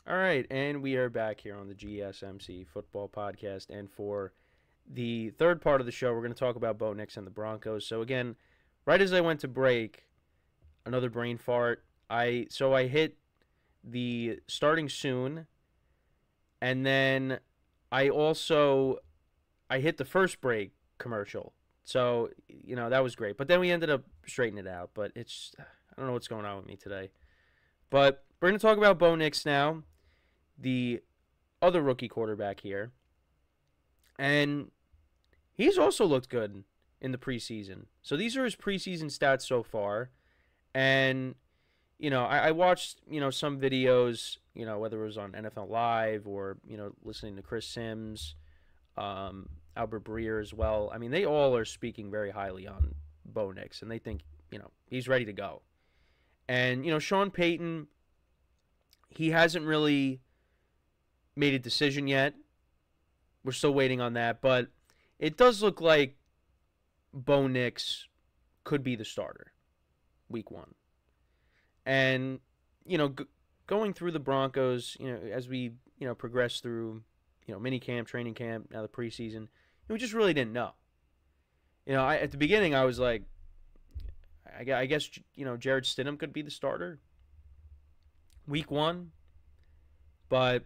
All right, and we are back here on the GSMC Football Podcast. And for the third part of the show, we're going to talk about Bo Nix and the Broncos. So again, right as I went to break, another brain fart. I hit the starting soon, and then I hit the first break commercial. So that was great. But then we ended up straightening it out. But I don't know what's going on with me today. But we're going to talk about Bo Nix now, the other rookie quarterback here. And he's also looked good in the preseason. So these are his preseason stats so far. And, I watched, some videos, whether it was on NFL Live or, listening to Chris Sims, Albert Breer as well. I mean, they all are speaking very highly on Bo Nix, and they think, he's ready to go. And, Sean Payton, he hasn't really made a decision yet. We're still waiting on that, but it does look like Bo Nix could be the starter week 1. And, going through the Broncos, as we, progress through, mini camp, training camp, now the preseason, we just really didn't know. At the beginning, I was like, I guess, Jared Stidham could be the starter week 1, but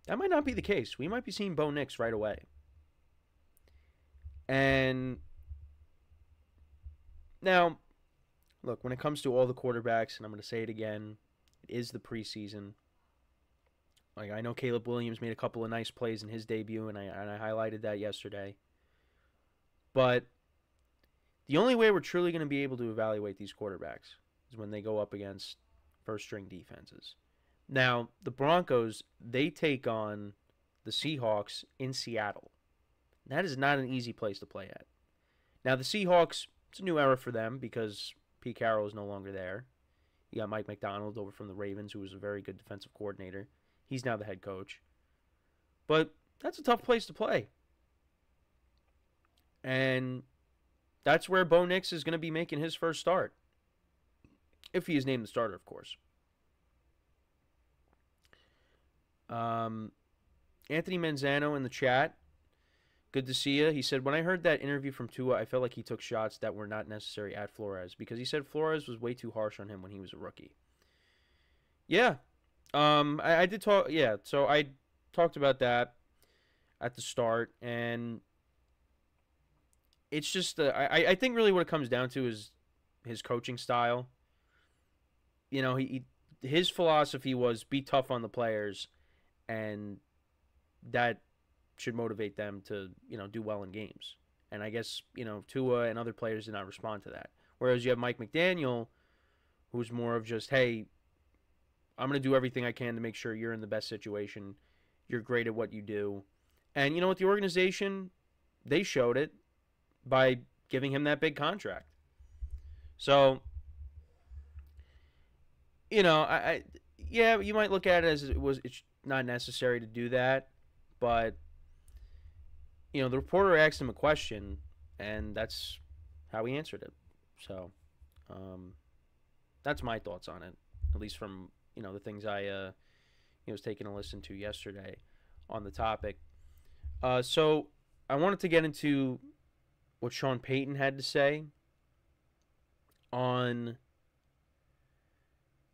that might not be the case. We might be seeing Bo Nix right away. And now, look, when it comes to all the quarterbacks, and I'm going to say it again, it is the preseason. Like, I know Caleb Williams made a couple of nice plays in his debut, and I highlighted that yesterday. But the only way we're truly going to be able to evaluate these quarterbacks is when they go up against first-string defenses. Now, the Broncos, they take on the Seahawks in Seattle. That is not an easy place to play at. Now, the Seahawks, it's a new era for them because Pete Carroll is no longer there. You got Mike McDonald over from the Ravens, who was a very good defensive coordinator. He's now the head coach. But that's a tough place to play. And that's where Bo Nix is going to be making his first start. If he is named the starter, of course. Anthony Manzano in the chat. Good to see you. He said, when I heard that interview from Tua, I felt like he took shots that were not necessary at Flores because he said Flores was way too harsh on him when he was a rookie. Yeah. I did talk. Yeah. So I talked about that at the start, and it's just I think really what it comes down to is his coaching style. His philosophy was be tough on the players, and that should motivate them to do well in games. And I guess Tua and other players did not respond to that. Whereas you have Mike McDaniel, who's more of just, hey, I'm going to do everything I can to make sure you're in the best situation. You're great at what you do. And with the organization, they showed it by giving him that big contract. So, yeah, you might look at it as it's not necessary to do that, but the reporter asked him a question, and that's how he answered it. So, that's my thoughts on it, at least from the things I was taking a listen to yesterday on the topic. So I wanted to get into what Sean Payton had to say on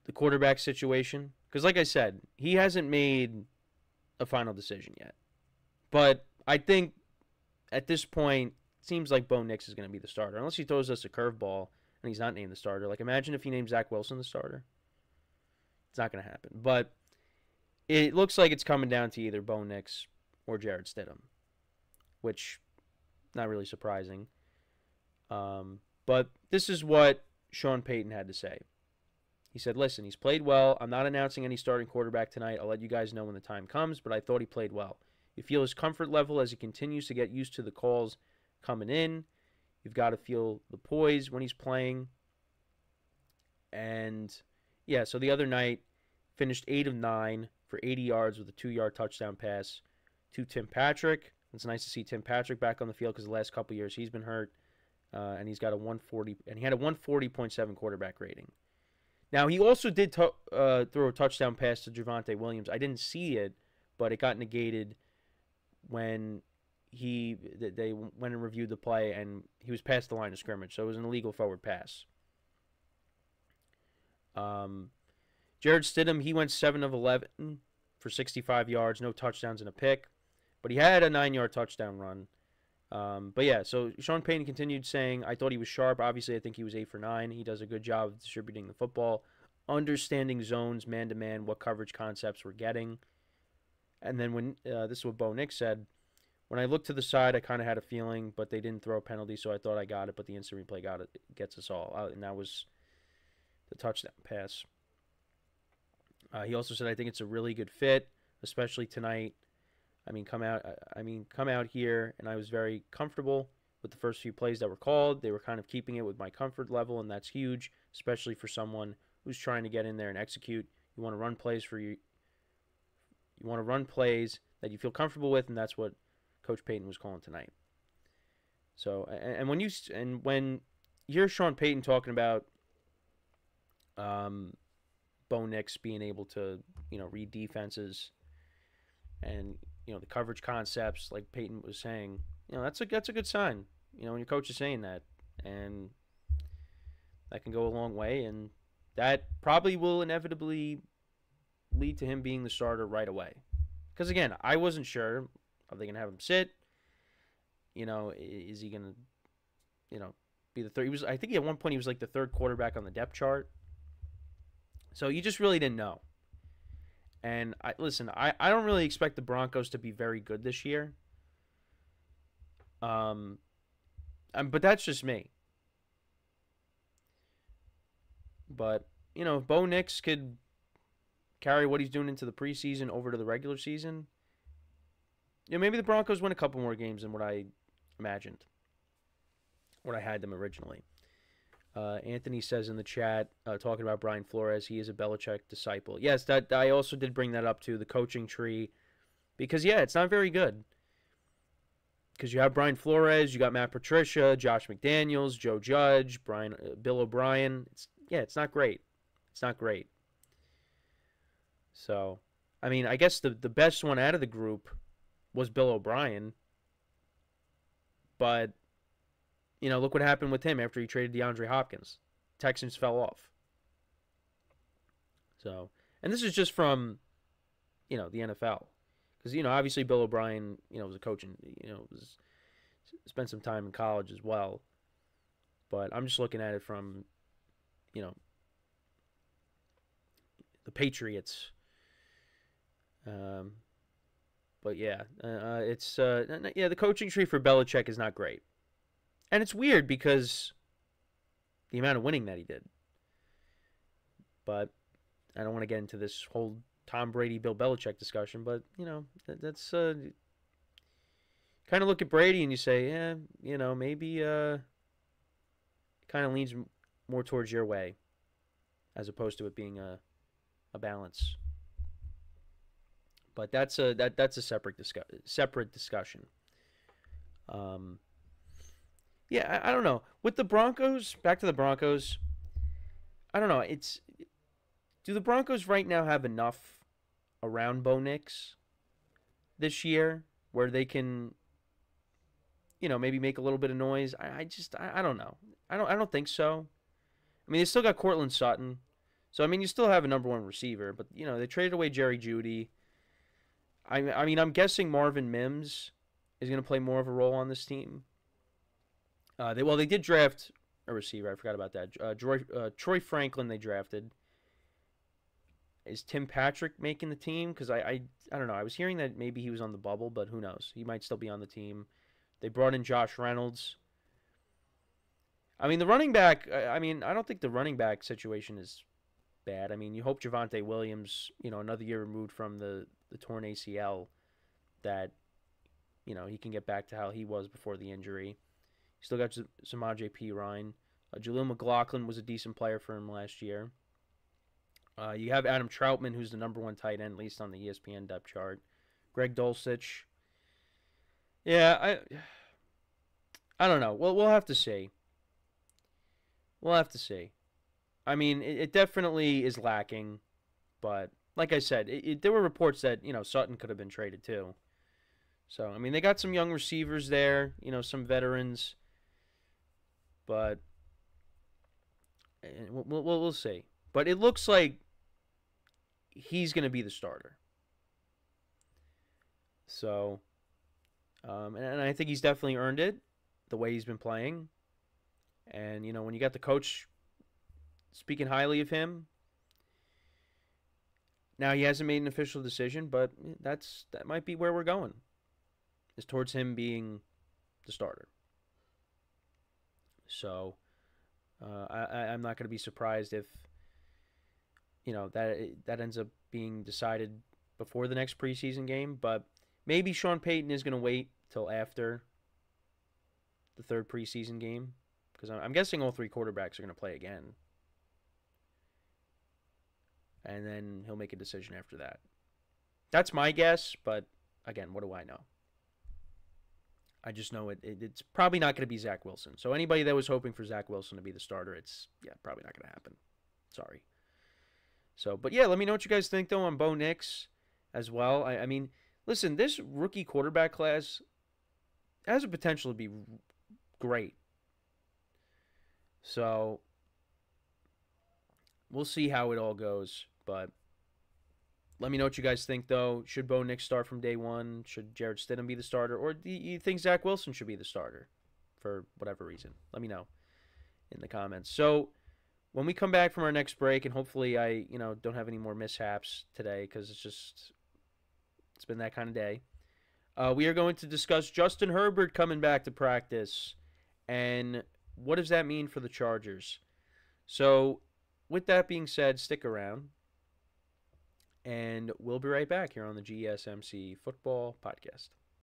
the quarterback situation. Because like I said, he hasn't made a final decision yet. But I think at this point, it seems like Bo Nix is going to be the starter. Unless he throws us a curveball and he's not named the starter. Like, imagine if he named Zach Wilson the starter. It's not going to happen. But it looks like it's coming down to either Bo Nix or Jared Stidham, which not really surprising. But this is what Sean Payton had to say. He said, listen, he's played well. I'm not announcing any starting quarterback tonight. I'll let you guys know when the time comes, but I thought he played well. You feel his comfort level as he continues to get used to the calls coming in. You've got to feel the poise when he's playing. And, yeah, so the other night, finished 8 of 9 for 80 yards with a 2-yard touchdown pass to Tim Patrick. It's nice to see Tim Patrick back on the field because the last couple of years he's been hurt. And he's got a 140, and he had a 140.7 quarterback rating. Now, he also did throw a touchdown pass to Javonte Williams. I didn't see it, but it got negated when they went and reviewed the play, and he was past the line of scrimmage, so it was an illegal forward pass. Jared Stidham, he went 7 of 11 for 65 yards, no touchdowns and a pick, but he had a 9-yard touchdown run. But yeah, so Sean Payton continued saying, I thought he was sharp. Obviously, I think he was 8 for 9. He does a good job of distributing the football, understanding zones, man-to-man, what coverage concepts we're getting. And then when this is what Bo Nix said, when I looked to the side, I kind of had a feeling, but they didn't throw a penalty, so I thought I got it, but the instant replay gets us all. And that was the touchdown pass. He also said, I think it's a really good fit, especially tonight. Come out here, and I was very comfortable with the first few plays that were called. They were kind of keeping it with my comfort level, and that's huge, especially for someone who's trying to get in there and execute. You want to run plays You want to run plays that you feel comfortable with, and that's what Coach Payton was calling tonight. So, and when you hear Sean Payton talking about Bo Nix being able to, read defenses and, the coverage concepts, like Payton was saying, that's a good sign, when your coach is saying that. And that can go a long way, and that probably will inevitably lead to him being the starter right away. Because, again, I wasn't sure. Are they going to have him sit? Is he going to, be the third? I think at one point he was like the third quarterback on the depth chart. So you just really didn't know. And I don't really expect the Broncos to be very good this year. But that's just me. But, if Bo Nix could carry what he's doing into the preseason over to the regular season, maybe the Broncos win a couple more games than what I imagined, what I had them originally. Anthony says in the chat, talking about Brian Flores, he is a Belichick disciple. Yes, that I also did bring that up to the coaching tree, because it's not very good. Because you have Brian Flores, you got Matt Patricia, Josh McDaniels, Joe Judge, Bill O'Brien. It's not great. It's not great. So, I guess the best one out of the group was Bill O'Brien. But, look what happened with him after he traded DeAndre Hopkins. Texans fell off. So, and this is just from, the NFL. Because, obviously Bill O'Brien, was a coach and, spent some time in college as well. But I'm just looking at it from, the Patriots. But the coaching tree for Belichick is not great. And it's weird because the amount of winning that he did. But I don't want to get into this whole Tom Brady, Bill Belichick discussion, but, that's kind of look at Brady and you say, maybe kind of leans more towards your way as opposed to it being a balance. But that's a separate discussion. I don't know. With the Broncos, back to the Broncos, I don't know. Do the Broncos right now have enough around Bo Nix this year where they can, maybe make a little bit of noise? I don't know. I don't think so. They still got Cortland Sutton. So, you still have a number one receiver, but, they traded away Jerry Jeudy. I'm guessing Marvin Mims is going to play more of a role on this team. They did draft a receiver. I forgot about that. Troy Franklin they drafted. Is Tim Patrick making the team? Because I don't know. I was hearing that maybe he was on the bubble, but who knows? He might still be on the team. They brought in Josh Reynolds. The running back, I don't think the running back situation is bad. You hope Javonte Williams, another year removed from the torn ACL, that, he can get back to how he was before the injury. Still got Samaje Perine. Jaleel McLaughlin was a decent player for him last year. You have Adam Troutman, who's the number one tight end, at least on the ESPN depth chart. Greg Dulcich. Yeah, I don't know. We'll have to see. We'll have to see. I mean, it definitely is lacking, but like I said, there were reports that Sutton could have been traded too. So I mean, they got some young receivers there, some veterans, but we'll see. But it looks like he's going to be the starter. So, and I think he's definitely earned it the way he's been playing. And when you got the coach speaking highly of him, now he hasn't made an official decision, but that might be where we're going, is towards him being the starter. So, I'm not going to be surprised if that ends up being decided before the next preseason game. But maybe Sean Payton is going to wait till after the third preseason game, because I'm guessing all three quarterbacks are going to play again, and then he'll make a decision after that. That's my guess, but again, what do I know? I just know it's probably not going to be Zach Wilson. So anybody that was hoping for Zach Wilson to be the starter, it's probably not going to happen. Sorry. So, but yeah, let me know what you guys think though on Bo Nix as well. I mean, listen, this rookie quarterback class has a potential to be great. So we'll see how it all goes, but let me know what you guys think, though. Should Bo Nix start from day one? Should Jarrett Stidham be the starter? Or do you think Zach Wilson should be the starter for whatever reason? Let me know in the comments. So when we come back from our next break, and hopefully I don't have any more mishaps today, because it's been that kind of day. We are going to discuss Justin Herbert coming back to practice, and what does that mean for the Chargers? So with that being said, stick around. And we'll be right back here on the GSMC Football Podcast.